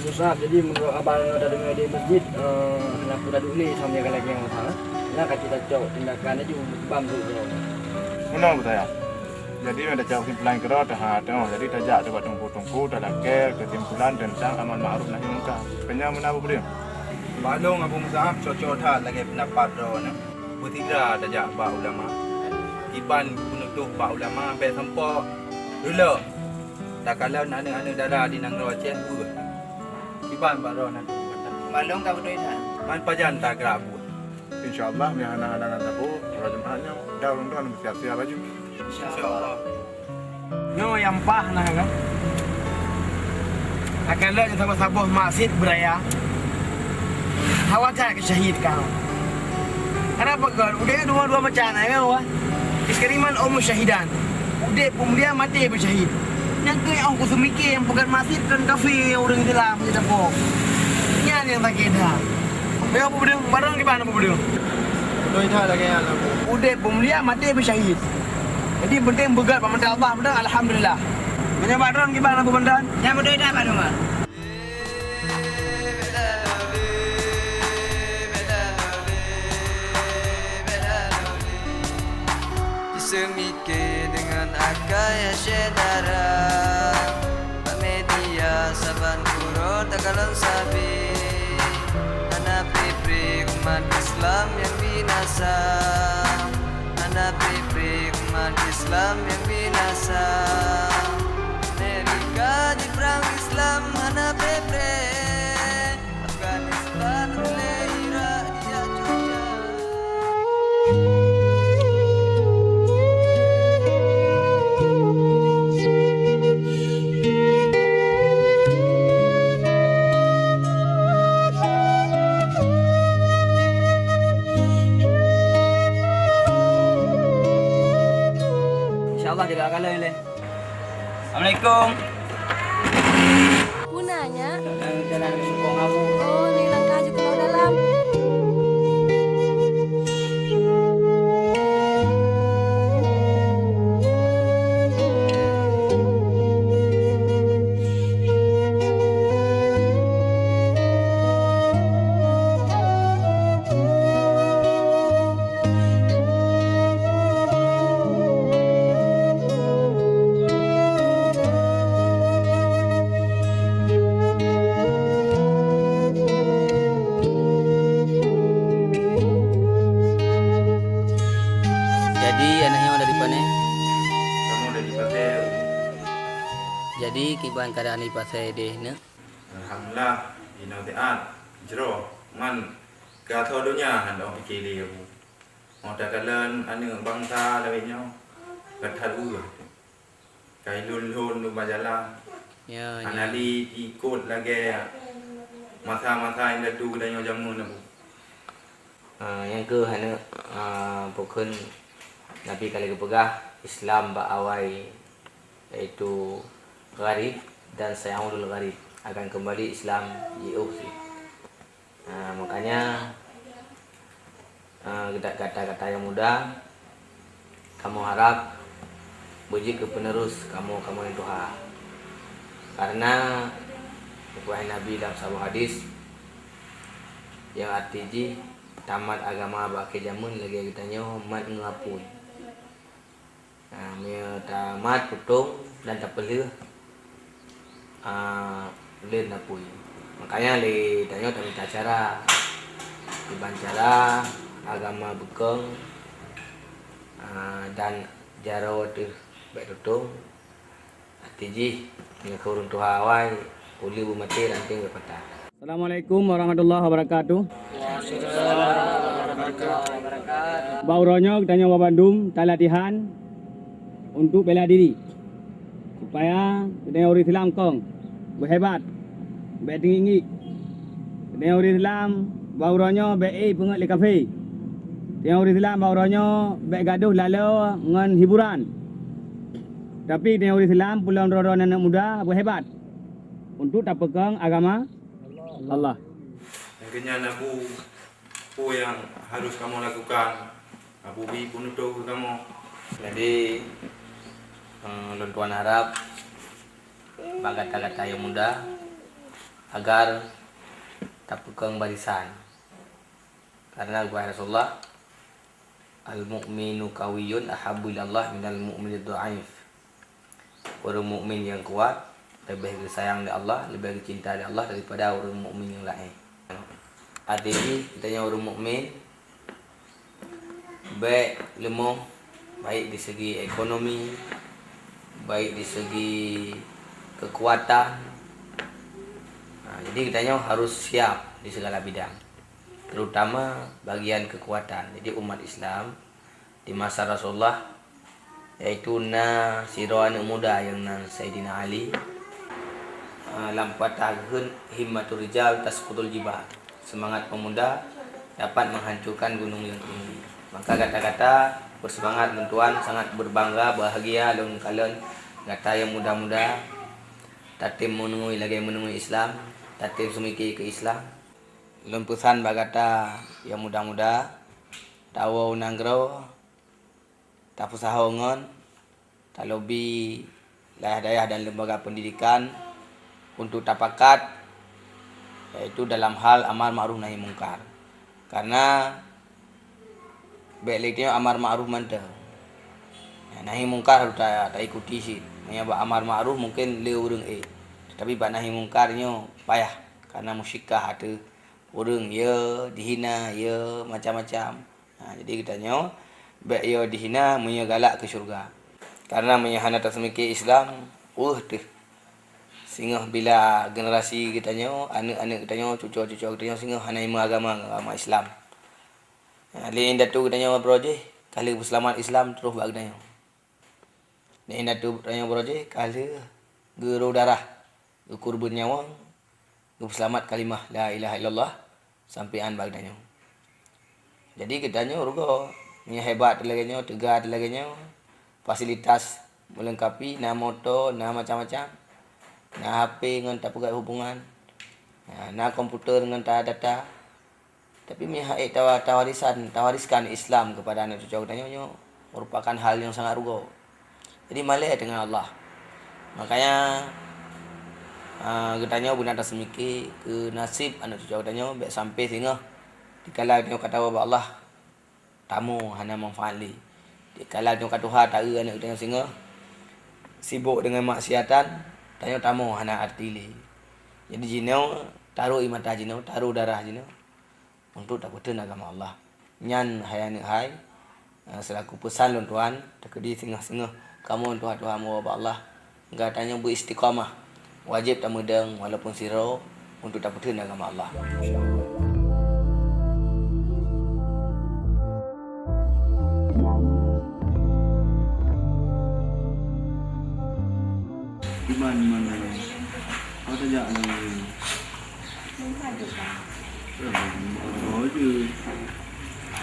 Musab, jadi menurut abang ada dengar di masjid kenapa dah dulu ni sama lagi yang salah. Nah kata kita cok tindakan aja bam tu. Menang saya. Jadi ada jauh simpulan kerot jadi tajak coba tunggu dalam kesimpulan tentang amal ma'ruf nahi munkar. Kenya menapa beliau? Balong Abu Musab cocok dah lagi pendapat dah. Bertiga tajak ba ulama. Iban penutup ba ulama sampai sampai dulu. Tak kalau nak ada darah di nang Aceh pun. Iban ba dah nak. Malong kau betul dah. Man pajan tak kerabu. InsyaAllah ni anak-anak tabu kalau jemaahnya dah orang siap-siap baju. InsyaAllah. No yang pah nah kan. Akan lihat sama-sama masjid beraya. Hawajar ke syahid kau. Kenapa kau? Udah dua-dua macam mana kan wah? Iskariman syahidan. Udah pemuda mati bersyahid. Yang ke yang aku semikir yang bukan masjid dan kafe orang Islam macam apa. Ini yang tak kena. Apa benda? Barang di mana apa benda? Doi dah lagi yang aku. Udah pemuda mati bersyahid. Jadi penting begat pamandan Allah benda alhamdulillah. Banyak badan gimana apa benda? Yang benda dah Pak Nomor. Semike dengan akaya syedara Pak media saban kuro takalan sabi Anak pipri umat Islam yang binasa Anak pipri umat Islam yang binasa Amerika di perang Islam anak pipri Afghanistan oleh Irak dijajah InsyaAllah jaga kalah ni. Assalamualaikum. Gunanya? Jalan ke Sukong Abu. Oh, ni langkah je kalau dalam. Jadi anaknya dari mana? Kamu dah di pasal. Jadi kiban keadaan di pasal deh ne. Alhamdulillah di nautiat jero man kata dunia hendak fikir dia. Mau tak kalian anu bangsa lainnya bertahan kai lun-lun lu majalah Ya, anali ikut lagi masa-masa yang datu dan yang jamu na bu. yang ke hana bukan Nabi kali kepegah Islam ba'awai iaitu gharib dan sayangul gharib akan kembali Islam yiuh sih. Makanya kata-kata yang mudah kamu harap buji ke penerus kamu yang Tuhan. Karena wahai Nabi dalam sebuah hadis yang artinya tamat agama baki jamun lagi kita nyo mat ngapun. Mia tamat putung dan tak perlu len napui. Makanya le tanya tentang cara dibancara agama bekeng dan jarawat baik tutung artinya yang kurun tuhawai uli bumati ranting berpatah. Assalamualaikum warahmatullahi wabarakatuh. Bauronyo kita nyawa Bandung, kita latihan untuk bela diri supaya kita orang Islam kong berhebat, bertinggi. Kita orang Islam bauronyo be pengat le kafe. Kita orang Islam bauronyo be gaduh lalu ngan hiburan. Tapi kita orang Islam pulang roron anak muda berhebat untuk tak pegang agama Allah. Akhirnya Abu yang harus kamu lakukan. Abu bi penutup kamu. Jadi Tuan harap kata-kata yang mudah agar tak pekang barisan. Karena gua Rasulullah, al-mu'minu qawiyun ahabbu ilallah minal mu'minid dhaif. Orang mukmin yang kuat lebih disayang oleh Allah, lebih dicinta oleh Allah daripada orang mukmin yang lain. Artinya kita orang mukmin baik lemah, baik di segi ekonomi, baik di segi kekuatan. Jadi kita harus siap di segala bidang, terutama bagian kekuatan. Jadi umat Islam di masa Rasulullah, yaitu siro anak muda yang Sayyidina Ali, lampatahun himmatul rijal tasqutul jibal. Semangat pemuda dapat menghancurkan gunung yang tinggi. Maka kata-kata bersemangat tuan sangat berbangga, bahagia dengan kalian kata yang muda-muda tatim menungui lagi menungui Islam, tatim sumiki ke Islam. Lempusan bagata yang muda-muda tahu nanggro tak usahongon tak lobi daya dan lembaga pendidikan untuk tapakat, yaitu dalam hal amar ma'ruf nahi mungkar. Karena baiknya amar ma'ruf mantah, nahi mungkar harus tak ikuti sih. Menyebab amar ma'ruf mungkin le urang tapi bak nahi mungkarnya payah karena musyikah ada urang ya dihina ya macam-macam. Jadi kitanya baik ya dihina punya galak ke syurga. Karena menyahana tasmiki Islam tuh sehingga bila generasi kitanya, anak-anak kitanya, cucu-cucu kitanya sehingga hana agama Islam. Lain datu kitanya beroje, kali berselamat Islam terus bag kitanya. Lain datu kitanya beroje, kali guru darah, kurban nyawa, berselamat kalimah la ilaha illallah sampean bag kitanya. Jadi kitanya rugo, nya hebat lagi tegar lagi fasilitas melengkapi, na motor, na macam-macam. Nah HP dengan tak pegat hubungan, nah komputer dengan tak data. Tapi mihak tawariskan Islam kepada anak cucu kita merupakan hal yang sangat rugo. Jadi malah dengan Allah. Makanya kitanya guna atas semiki ke nasib anak cucu kita baik sampai sehingga dikala dia kata Allah tamu hana manfaatli. Dikala dia kata Tuhan tak anak kita sehingga sibuk dengan maksiatan. Tanya tamu hana artili. Jadi jinau taruh imata jinau, taruh darah jinau untuk takutin agama Allah. Nyan hayane hai selaku pesan lon tuan takdi singah-singah kamu Tuhan mu Allah. Enggak tanya bu istiqamah. Wajib tamudeng walaupun siro untuk takutin agama Allah. Mana? Apa saja yang oh je,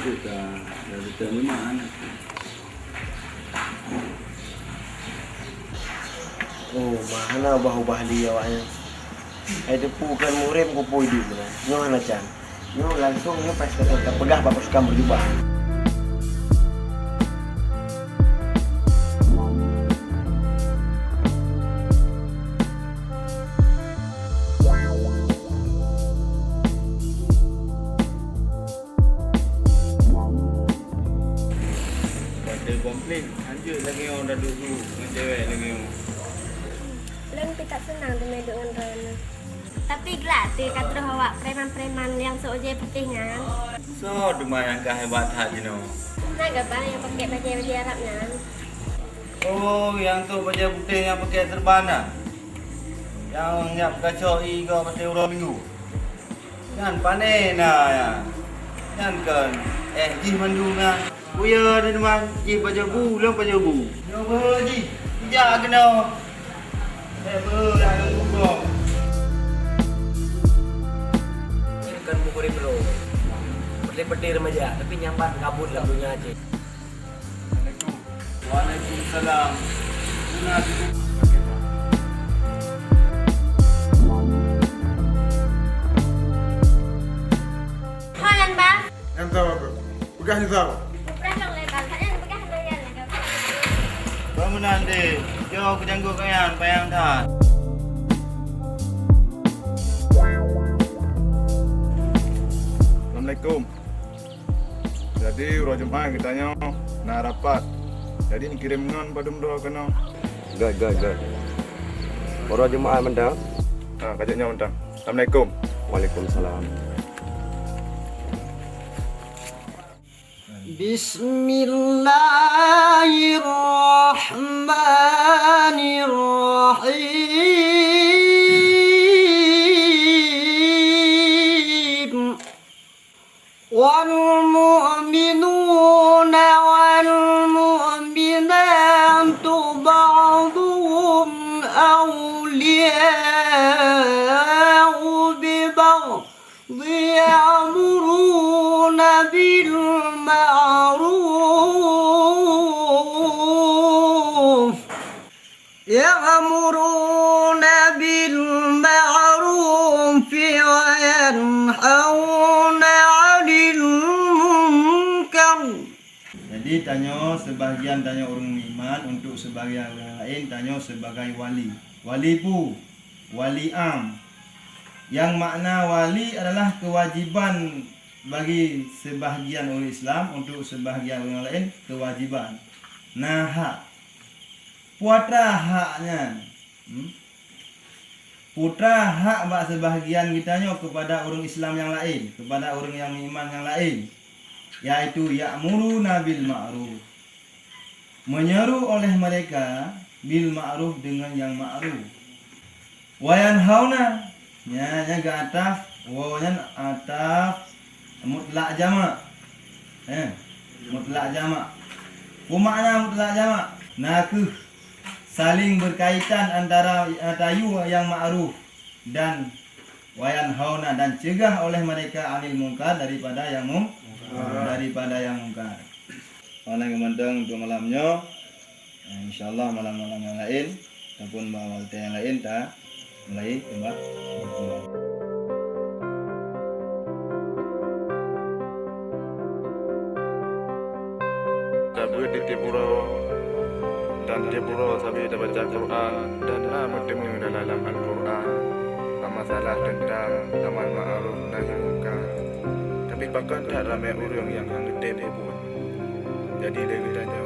kita dari terima. Oh, mana ubah-ubah dia awaknya. Ai bukan murid ku pui di mana. Nyo hana can. Nyo langsung nyo pas kata pegah bapak suka berjubah. Komplain, anjir lagi orang dah duduk dengan cewek lagi orang. Lang tak senang dengan dengan Rona. Tapi gratis kata awak preman-preman yang seoje putingan. So, lumayan kah hebat hati no. Naga apa yang pakai baju Arab nan? Oh, yang tu baju putih yang pakai terbana. Yang nyap kacau ke pakai urang minggu. Kan panen ya. Kan kan ji mandungan. Buya ni teman, ji baju bulang baju bu. Yo ji, ja kena. Ber yang buang. Ini kan buku bro. Pedih-pedih remaja, tapi nyambat kabut lah dunia aja. Waalaikumsalam. Guna itu. Halan ba? Yang tahu apa? Pegah ni tahu. Perasaan lebar, tak yang pegang doyan lebar. Kamu nanti, jauh ke janggut kayan, payang dah. Assalamualaikum. Jadi urang Jumaat kitanya nak rapat. Jadi ni kirim ngan pada mendua kena. Gad. Orang jemaah mentang. Kajaknya mentang. Assalamualaikum. Waalaikumsalam. Bismillahirrahmanirrahim. Wal mu'minuna wal mu'minatu ba'duhum awliya'u bi ba'd ya'muruna bil ma'ruf wa yanhauna 'anil munkar. Jadi tanya sebahagian tanya orang iman, untuk sebahagian orang lain tanya sebagai wali. Wali pu, wali am. Yang makna wali adalah kewajiban bagi sebahagian orang Islam, untuk sebahagian orang lain kewajiban. Nah hak. Putra haknya. Putra hak bak sebahagian kitanya kepada orang Islam yang lain, kepada orang yang iman yang lain, yaitu ya'muruna bil ma'ruf, menyeru oleh mereka bil ma'ruf dengan yang ma'ruf, wa yanhauna nya ke atas, wa-nya atas mutlak jamak, mutlak jamak. Apa makna mutlak jamak? Nakuh, saling berkaitan antara tayu yang ma'ruf dan wayan hauna, dan cegah oleh mereka anil mungkar, daripada yang mungkar. Orang yang memandang untuk malamnya, insyaallah malam-malam yang lain ataupun malam yang lain tak mulai tembak. Kabut di Tipura dan Tipura sambil kita baca Quran dan bertemu dalam Al-Quran masalah tentang amal ma'ruf nahi munkar. Tapi bahkan tak ramai orang yang ngerti pun. Jadi dia tanya,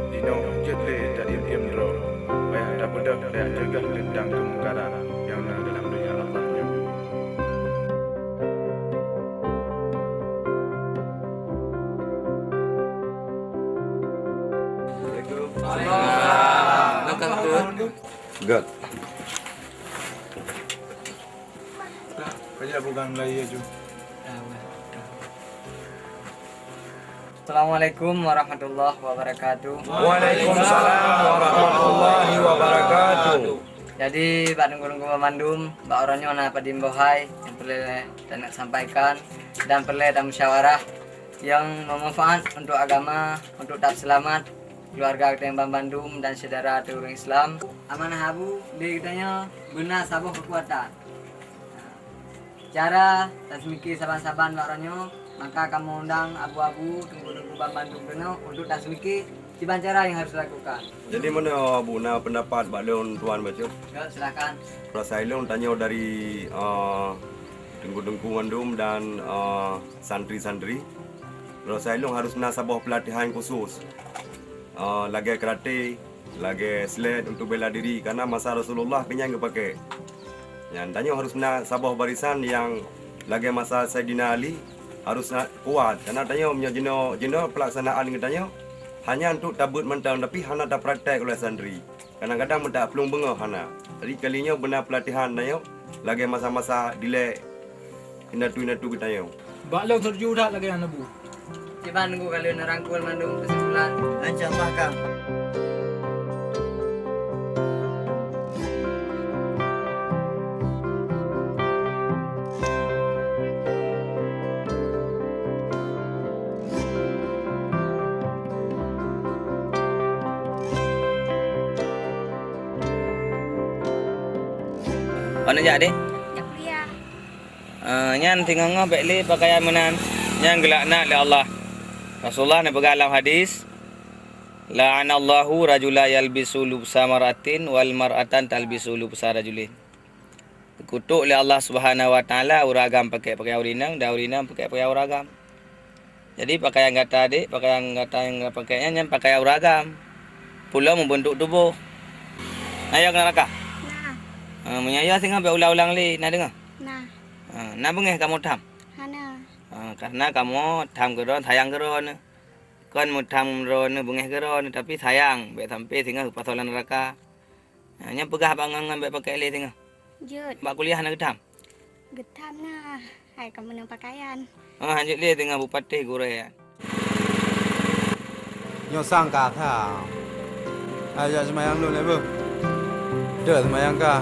dino jadi tak diam dulu. Banyak ada budak yang cegah tentang kemungkaran yang ada dalam dunia Allah. Gad. Kerja bukan Melayu je. Assalamualaikum warahmatullahi wabarakatuh. Waalaikumsalam warahmatullahi wabarakatuh. Jadi Pak Nunggu Mandum, Pak Oronyo na padimbohai yang perlu dan nak sampaikan dan perlu ada musyawarah yang bermanfaat untuk agama, untuk tak selamat keluarga kita yang Bandung dan saudara orang Islam. Amanah Abu dia katanya guna sabuh kekuatan. Cara tasmiki saban-saban Pak Oronyo, maka kamu undang abu-abu tunggu-tunggu Bandung kena untuk tasmiki tiban cara yang harus dilakukan. Jadi mana Buna pendapat Balon Tuan baca? Ya, silakan. Rasailun tanya dari Tengku-tengku Mandum dan santri-santri. Rasailun harus nasabah pelatihan khusus. Lagi karate, lagi sled untuk bela diri karena masa Rasulullah kenyang pakai. Yang tanya harus nasabah barisan yang lagi masa Sayyidina Ali harus kuat karena tanya punya jenis pelaksanaan katanya hanya untuk tabut mentang tapi hana tak praktek oleh santri. Kadang-kadang mentak pelung bengah hana. Jadi kalinya benar pelatihan tanya lagi masa-masa delay inatu katanya. Baklo terju dah lagi anak bu. Coba nunggu kalian rangkul Mandung kesimpulan. InsyaAllah Kang. Mana jadi? Ya. Nyan tinggal ngobek li pakaian menan. Nyan gelakna li Allah. Rasulullah ni pegang dalam hadis. La'anallahu rajula yalbisu lubsa maratin wal mar'atan talbisu lubsa rajulin. Kutuk oleh Allah Subhanahu Wa Taala uragam pakai urinang, dan urinang pakai uragam. Jadi pakaian kata adik, pakaian kata yang pakainya yang pakai uragam. Pula membentuk tubuh. Ayah kena rakah. Menyaya singa berulang-ulang li, nak dengar? Nak bengeh kamu tam? Karena kamu tam keron, sayang keron. Kan mau tam keron, bengeh keron, tapi sayang. Be sampai singa pasolan neraka. Hanya pegah bangang be pakai li singa. Jut. Bak kuliah nak tam? Getam nah. Hai kamu nang pakaian. Hanjut li singa bupati Gurai. Nyo sangka tha. Aja semayang lu le bu. Dek semayang ka.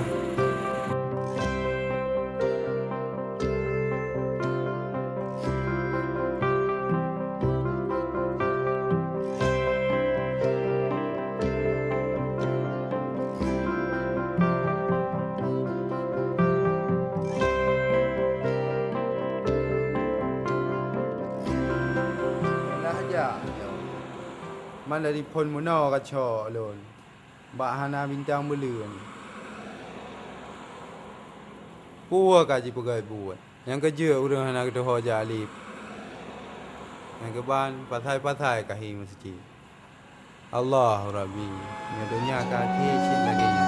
Man dari pon muno ka cho lon. Ba hana bintang belun. Puwa ka ji pegai buat. Yang kerja urang hana ke ho jalip. Yang keban pathai ka hi masjid. Allah Rabbi. Nya dunia ka thi chin lagi nya.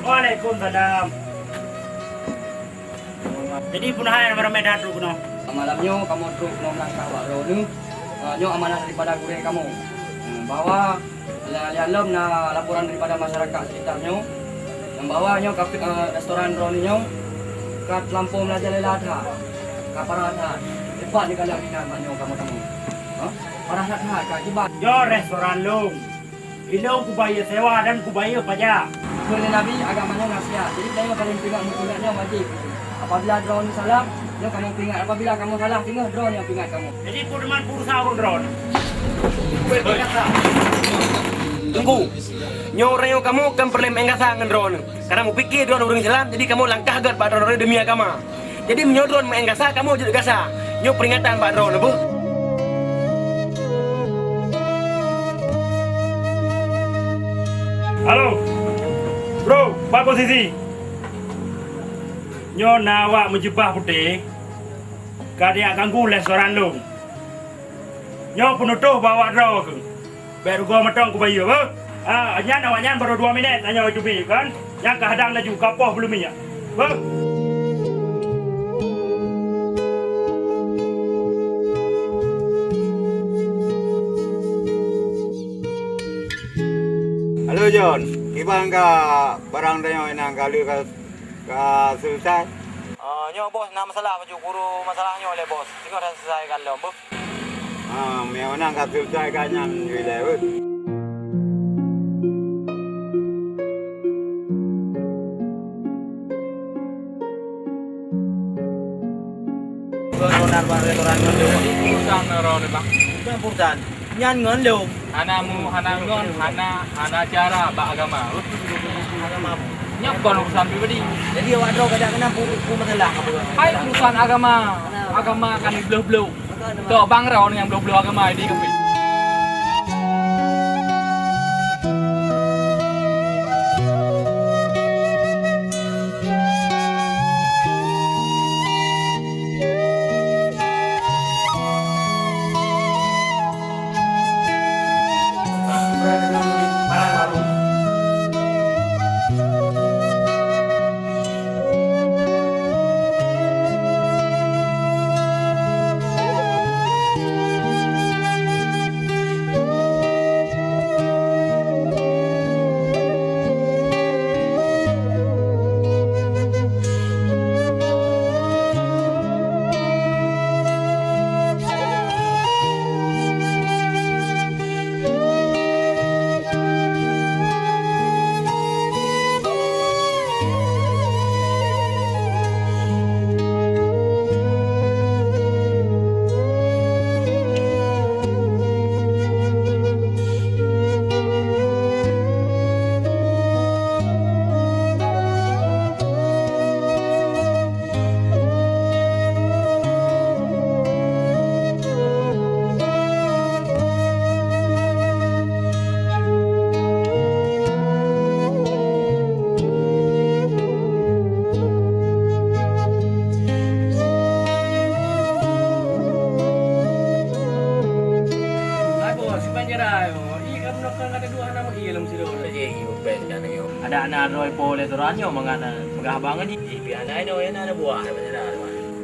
Waalaikumsalam. Jadi punahan meramai datu kuno. Malamnya kamu truk nom langkah waro ni. Nyo amanah daripada guru kamu. Bahwa alam na laporan daripada masyarakat sekitarnya. Yang bawa nyo ke restoran Roni nyo kat lampu Melajalela ka Parata. Cepat ni kalau kita nyo kamu. Parata ka jibat. Yo restoran Long. Ilong ku bayar sewa dan ku bayar pajak. Oleh Nabi agamanya nasihat. Jadi saya paling pingat mutingatnya wajib. Apabila drone salah, nyo kamu pingat. Apabila kamu salah, pingat drone yang pingat kamu. Jadi kudeman pursa urun drone. Tunggu. Nyoreo kamu kan perlu mengasa dengan drone. Karena mu pikir drone urang Islam, jadi kamu langkah agar pak drone demi agama. Jadi menyo drone mengasa, kamu jadi gasa. Nyo peringatan pak drone, bu. Halo. Bro, apa posisi? Nyo nawak menjebah putih. Kadia ganggu restoran Long. Nyo penutuh bawa draw ke. Baru gua metong ku bayu, ba? Anyan awaknya baru 2 minit hanya cubi kan. Yang kehadang laju kapoh belum minyak. Ba? Halo John, ibang ka barang tayo inang kali ka selesai. Nyo bos, na masalah baju guru masalahnya oleh bos. Tinggal dah selesaikan lo, bu. Meo nang ka selesai kanyan wilayah. Restoran restoran perusahaan restoran bang. Bukan perusahaan. Nyan ngon lo. Hana ngon hana cara bak agama. Agama. Nyok kon urusan pribadi. Jadi awak do kada kena buku masalah. Hai urusan agama. Agama kan bleu-bleu. Tok bang raon yang bleu-bleu agama ini kami. Ada anak roy pole toranyo mangana magabangan di pianai no yana ada buah ada ada.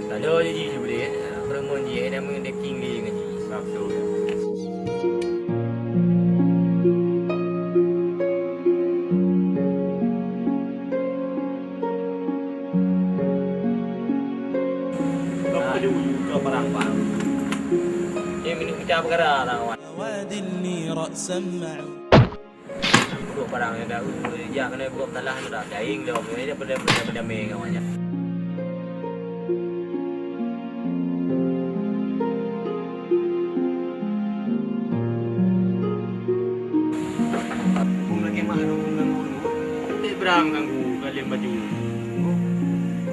Tado ji jubli perempuan ji ada mendeking li ngaji. Betul. Kau perang pak. Dia minum ucap perkara orang wan. Duk perang yang dah ya kena buat talah dah daing dah. Dia pada meng awaknya. Bung lagi mah ada bung ganggu dulu. Dia berang ganggu kalian baju.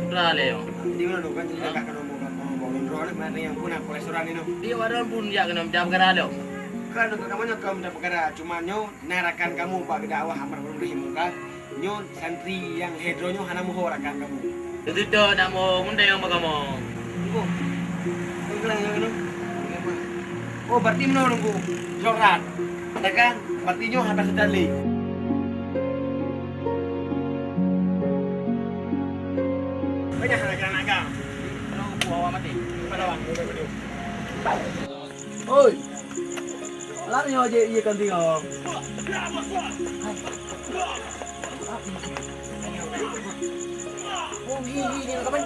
Berang leo. Di mana dong kan kita akan ngomongin roh mana yang punya restoran ini. Dia waran pun ya kena ucap perkara leo. Kan untuk kamu kamu dapat perkara cuma nyo narakan kamu pak dakwah amar ma'ruf nahi munkar nyo santri yang hedronyo hana muhorakan kamu. Itu dah nak mau mundai yang kamu. Oh, yang ini. Oh, berarti menurutku Jorat, kan? Berarti nyo habis sedali. Banyak anak-anak agam. Kalau bawa mati. Palawan. Oi. Lát nhau chị gì cần gì hả? Ôi, gì nó có bánh.